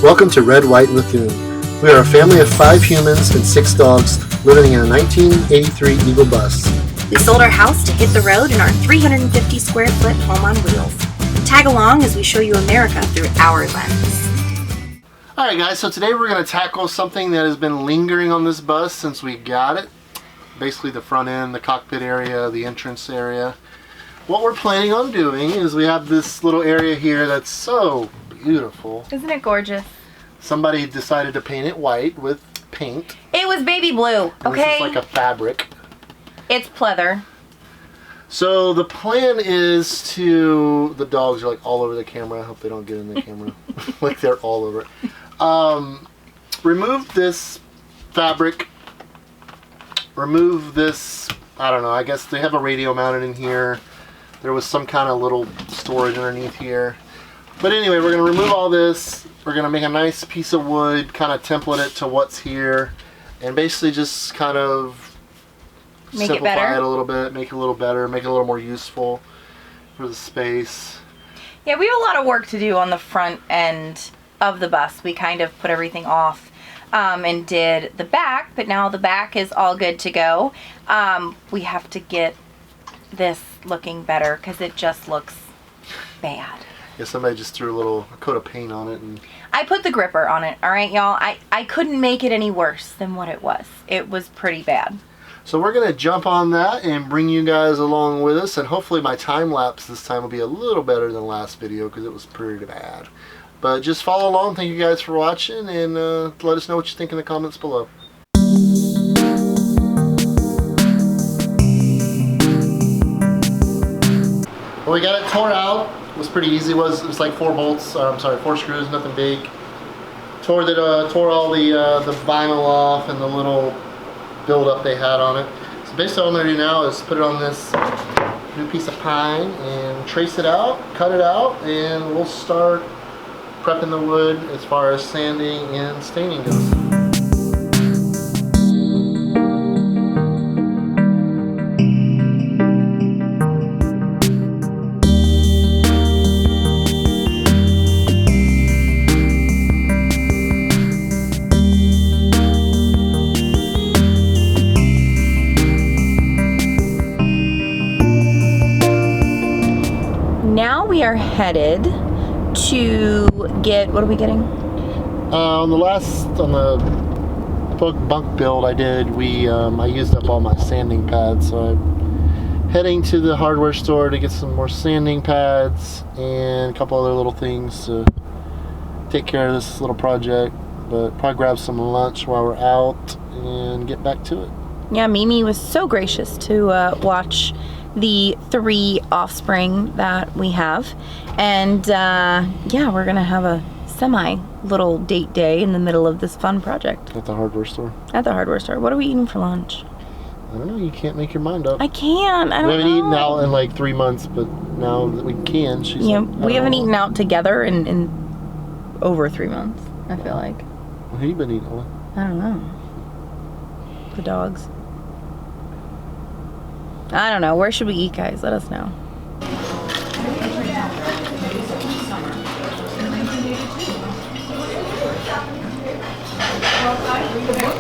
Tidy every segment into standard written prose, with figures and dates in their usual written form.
Welcome to Red, White, and Raccoon. We are a family of 5 humans and 6 dogs living in a 1983 Eagle bus. We sold our house to hit the road in our 350 square foot home on wheels. Tag along as we show you America through our lens. Alright guys, so today we're going to tackle something that has been lingering on this bus since we got it. Basically the front end, the cockpit area, the entrance area. What we're planning on doing is we have this little area here that's so beautiful. Isn't it gorgeous? Somebody decided to paint it white with paint. It was baby blue, okay? This is like a fabric. It's pleather. So the plan is to... The dogs are like all over the camera. I hope they don't get in the camera. Like they're all over it. Remove this fabric. Remove this... I don't know. I guess they have a radio mounted in here. There was some kind of little storage underneath here. But anyway, we're going to remove all this. We're going to make a nice piece of wood, kind of template it to what's here, and basically just kind of simplify it a little bit, make it a little better, make it a little more useful for the space. Yeah, we have a lot of work to do on the front end of the bus. We kind of put everything off and did the back, but now the back is all good to go. We have to get this looking better because it just looks bad. Yeah, somebody just threw a coat of paint on it. And I put the gripper on it, all right, y'all? I couldn't make it any worse than what it was. It was pretty bad. So we're going to jump on that and bring you guys along with us, and hopefully my time lapse this time will be a little better than the last video because it was pretty bad. But just follow along. Thank you guys for watching, and let us know what you think in the comments below. Well, we got it tore out. It was pretty easy. It was like 4 bolts. 4 screws, nothing big. Tore all the vinyl off and the little build-up they had on it. So basically all I'm going to do now is put it on this new piece of pine and trace it out, cut it out, and we'll start prepping the wood as far as sanding and staining goes. Now we are headed to get, what are we getting? On the bunk build I did, I used up all my sanding pads, so I'm heading to the hardware store to get some more sanding pads and a couple other little things to take care of this little project, but probably grab some lunch while we're out and get back to it. Yeah, Mimi was so gracious to watch the 3 offspring that we have, and yeah, we're gonna have a little date day in the middle of this fun project at the hardware store. What are we eating for lunch? I don't know. You can't make your mind up. I can't. I don't know. We haven't eaten out in like 3 months, but now that we can, she's like, we haven't eaten out together in over 3 months, I feel like. What have you been eating with? I don't know. The dogs. I don't know. Where should we eat, guys? Let us know.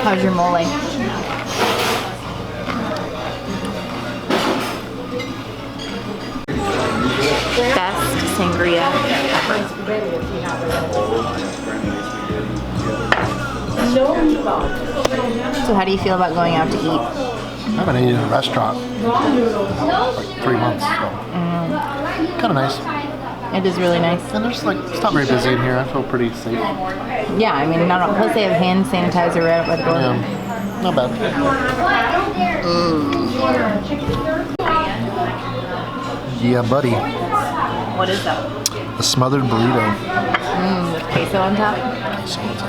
How's your mole? Best sangria ever. So how do you feel about going out to eat? I haven't eaten in a restaurant in like 3 months, so kind of nice. It is really nice. And there's it's not very busy in here. I feel pretty safe. Yeah, I mean, plus they have hand sanitizer right up by the door. Yeah, not bad. Yeah, buddy. What is that? A smothered burrito. With queso on top? Queso on top.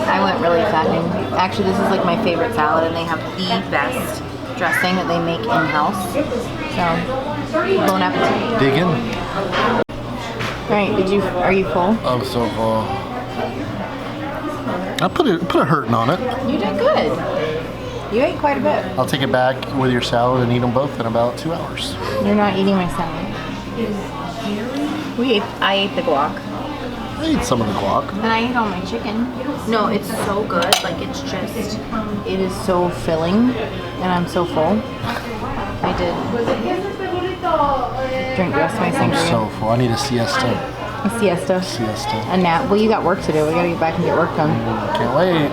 I went really fattening. Actually, this is like my favorite salad, and they have the best dressing that they make in-house. So, bon appetit. Dig in. Alright, are you full? I'm so full. I put a hurting on it. You did good. You ate quite a bit. I'll take it back with your salad and eat them both in about 2 hours. You're not eating my salad. I ate the guac. I ate some of the guac. And I ate all my chicken. No, it's so good. Like, it's just, it is so filling. And I'm so full. I did drink the rest of my sangria. I'm so full. I need a siesta. A siesta. A nap. Well, you got work to do. We gotta get back and get work done. Can't wait.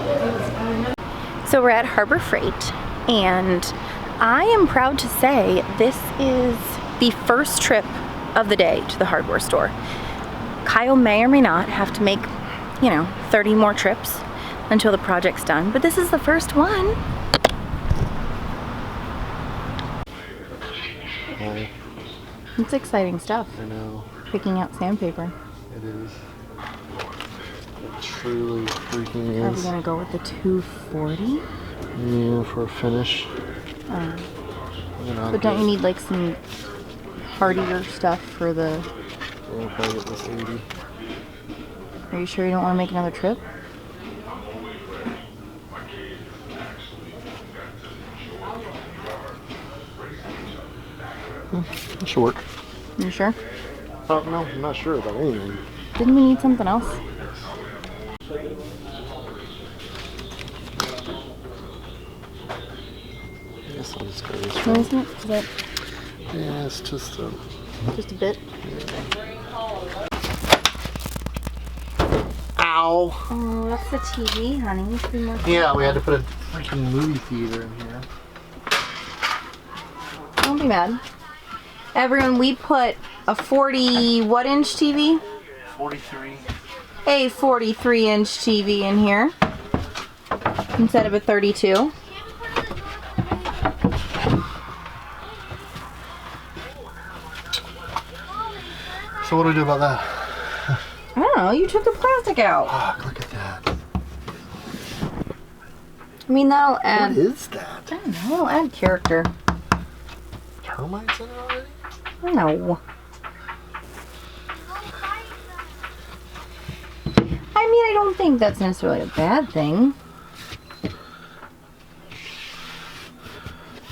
So we're at Harbor Freight, and I am proud to say this is the first trip of the day to the hardware store. Kyle may or may not have to make, 30 more trips until the project's done, but this is the first one. Oh, It's exciting stuff. I know. Picking out sandpaper. It is. It truly freaking Are we is. gonna go with the 240? Yeah, for a finish. But don't you need like some hardier stuff for the... We'll probably get this 80. Are you sure you don't want to make another trip? It should work. You sure? Oh, no, I'm not sure about anything. Didn't we need something else? I guess I'll just go this No, way. isn't it? Is that Yeah, it's just a... just a bit? Ow! Oh, that's the TV, honey. Three more. Yeah, we had to put a freaking movie theater in here. Don't be mad. Everyone, we put a 40 what inch TV? 43. A 43 inch TV in here instead of a 32. So what do we do about that? I don't know, you took the plastic out. Fuck, look at that. I mean, that'll add, What is that? I don't know, it'll add character. Termites in it already? I don't know. I mean, I don't think that's necessarily a bad thing.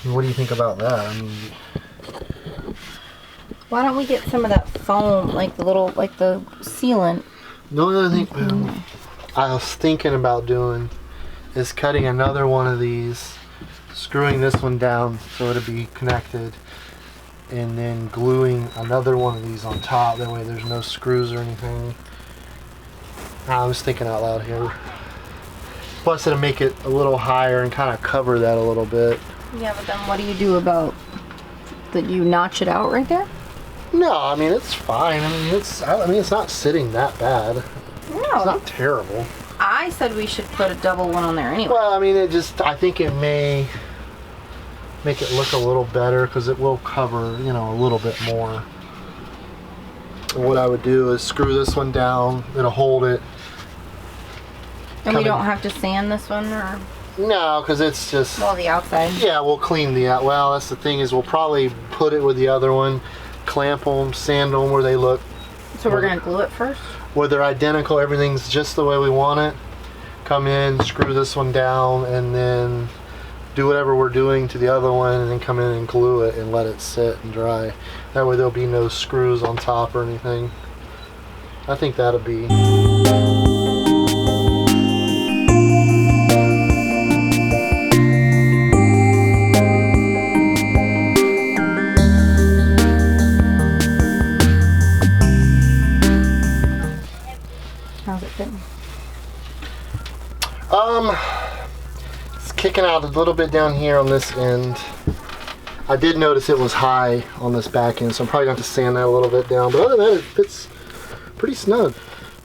What do you think about that? I mean, Why don't we get some of that foam, like the little, like the sealant? the only other thing I was thinking about doing is cutting another one of these, screwing this one down so it'll be connected, and then gluing another one of these on top. That way there's no screws or anything. I was thinking out loud here. Plus it'll make it a little higher and kind of cover that a little bit. Yeah, but then what do you do about that? You notch it out right there? No, I mean it's fine. I mean it's not sitting that bad. It's No, not terrible. I said we should put a double one on there anyway. Well, I mean I think it may make it look a little better because it will cover, a little bit more. And what I would do is screw this one down. It'll hold it. And we coming- don't have to sand this one, or No, because it's just. well, the outside. Yeah, we'll clean well, that's the thing is we'll probably put it with the other one, clamp them, sand them where they look, So we're gonna glue it first. where they're identical, everything's just the way we want it. Come in, screw this one down, and then do whatever we're doing to the other one, and then come in and glue it and let it sit and dry. That way there'll be no screws on top or anything. I think that'll be. How's it fitting? It's kicking out a little bit down here on this end. I did notice it was high on this back end, so I'm probably going to have to sand that a little bit down. But other than that, it fits pretty snug.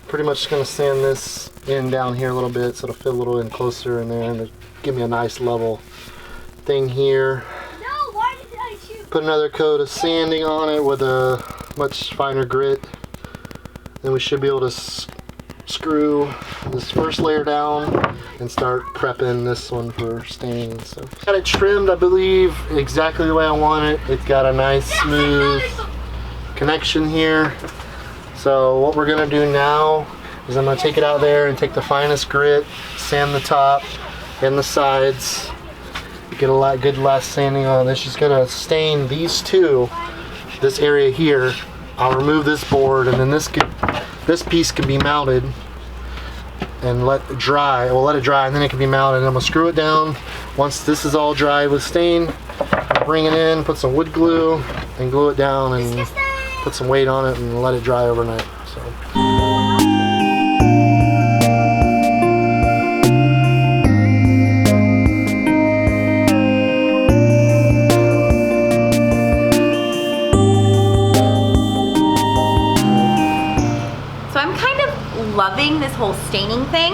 Pretty much just going to sand this in down here a little bit so it'll fit a little in closer in there and give me a nice level thing here. No, why did I shoot? Put another coat of sanding on it with a much finer grit. Then we should be able to screw this first layer down and start prepping this one for staining. So got it trimmed, I believe, exactly the way I want it. It's got a nice smooth connection here. So what we're gonna do now is I'm gonna take it out there and take the finest grit, sand the top and the sides, get a good last sanding on this. Just gonna stain these two, this area here. I'll remove this board, and then this this piece can be mounted and let it dry. We'll let it dry and then it can be mounted, and I'm gonna screw it down. Once this is all dry with stain, I'll bring it in, put some wood glue and glue it down and put some weight on it and let it dry overnight. So. Loving this whole staining thing.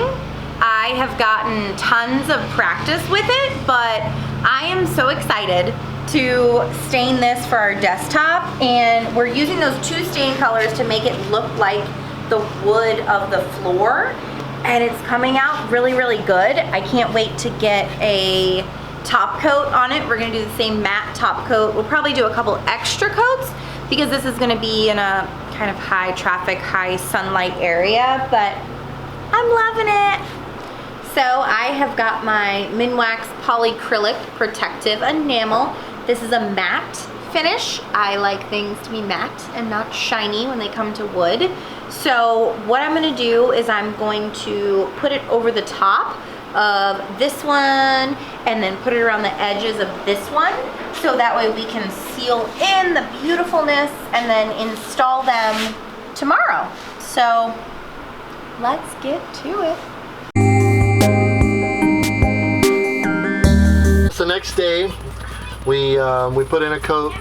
I have gotten tons of practice with it, but I am so excited to stain this for our desktop, and we're using those two stain colors to make it look like the wood of the floor, and it's coming out really, really good. I can't wait to get a top coat on it. We're gonna do the same matte top coat. We'll probably do a couple extra coats because this is gonna be in a kind of high traffic, high sunlight area, but I'm loving it. So I have got my Minwax Polycrylic Protective Enamel. This is a matte finish. I like things to be matte and not shiny when they come to wood. So what I'm gonna do is I'm going to put it over the top of this one and then put it around the edges of this one, so that way we can seal in the beautifulness and then install them tomorrow. So let's get to it. It's the next day. We put in a coat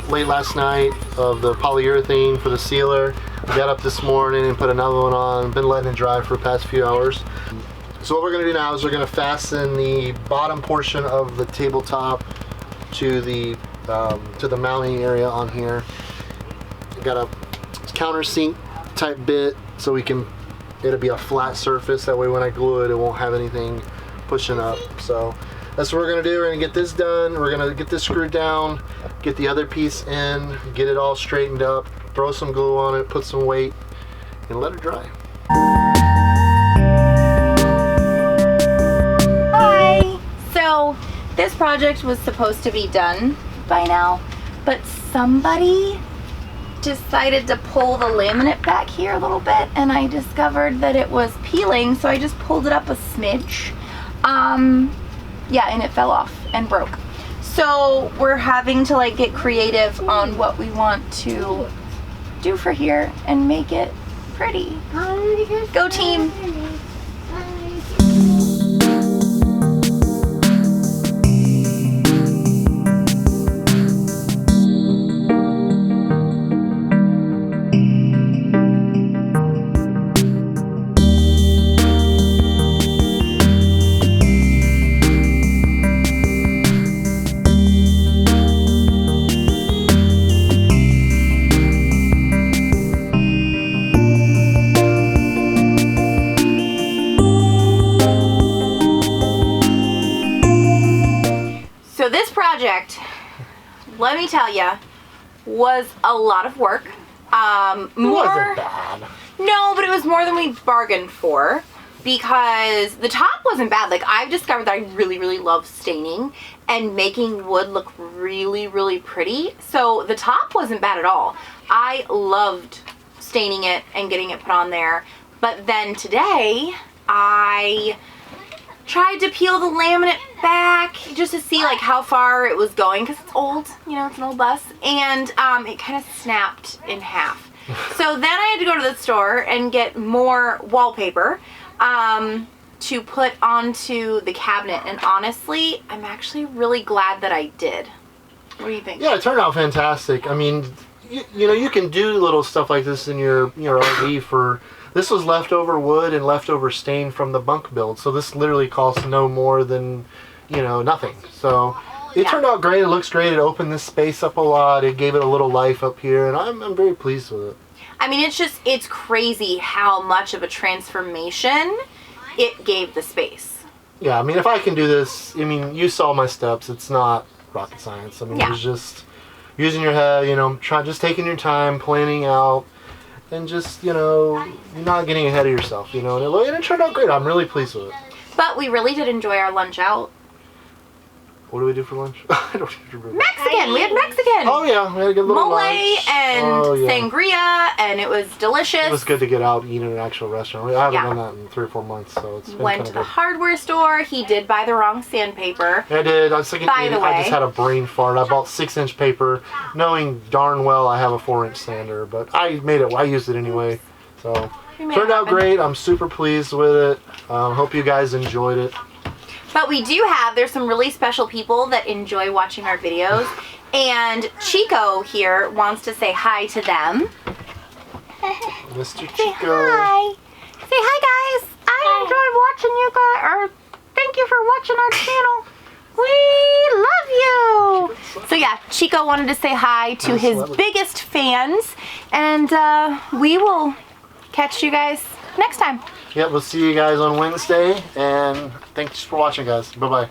late last night of the polyurethane for the sealer. We got up this morning and put another one on. Been letting it dry for the past few hours. So what we're going to do now is we're going to fasten the bottom portion of the tabletop to the mounting area on here. We got a countersink type bit, so it'll be a flat surface. That way when I glue it, it won't have anything pushing up. So that's what we're going to do. We're going to get this done. We're going to get this screwed down, get the other piece in, get it all straightened up, throw some glue on it, put some weight, and let it dry. So this project was supposed to be done by now, but somebody decided to pull the laminate back here a little bit, and I discovered that it was peeling, so I just pulled it up a smidge. Yeah, and it fell off and broke. So we're having to like get creative on what we want to do for here and make it pretty. Go team! Project, let me tell you, was a lot of work. It wasn't bad. No, but it was more than we bargained for, because the top wasn't bad. Like, I've discovered that I really, really love staining and making wood look really, really pretty. So the top wasn't bad at all. I loved staining it and getting it put on there. But then today, I tried to peel the laminate back just to see like how far it was going, because it's old, you know, it's an old bus, and it kind of snapped in half. So then I had to go to the store and get more wallpaper to put onto the cabinet, and honestly, I'm actually really glad that I did. What do you think? Yeah, it turned out fantastic. I mean, you know, you can do little stuff like this in your RV for. This was leftover wood and leftover stain from the bunk build, so this literally costs no more than, you know, nothing. So it turned out great. It looks great. It opened this space up a lot. It gave it a little life up here, and I'm very pleased with it. I mean, it's crazy how much of a transformation it gave the space. Yeah, I mean, if I can do this, I mean, you saw my steps. It's not rocket science. I mean, it's just using your head, you know, just taking your time, planning out, and just, you know, not getting ahead of yourself, you know, and it turned out great. I'm really pleased with it. But we really did enjoy our lunch out. What do we do for lunch? I don't even remember. Mexican. We had Mexican. Oh yeah, we had a good little Mole lunch. and sangria, and it was delicious. It was good to get out and eat in an actual restaurant. I haven't Yeah. done that in 3 or 4 months, so it's been Went kind to of the good. hardware store. He did buy the wrong sandpaper. I did. I was thinking, By the I way- just had a brain fart. I bought 6-inch paper, knowing darn well I have a 4-inch sander, but I made it. I used it anyway, so We made turned it out happen. great. I'm super pleased with it. Hope you guys enjoyed it. But we do have, there's some really special people that enjoy watching our videos. And Chico here wants to say hi to them. Mr. Say Chico. hi. Say hi, guys. I enjoy watching you guys. Or thank you for watching our channel. We love you. So yeah, Chico wanted to say hi to his biggest fans. And we will catch you guys next time. Yep, we'll see you guys on Wednesday, and thanks for watching, guys. Bye-bye.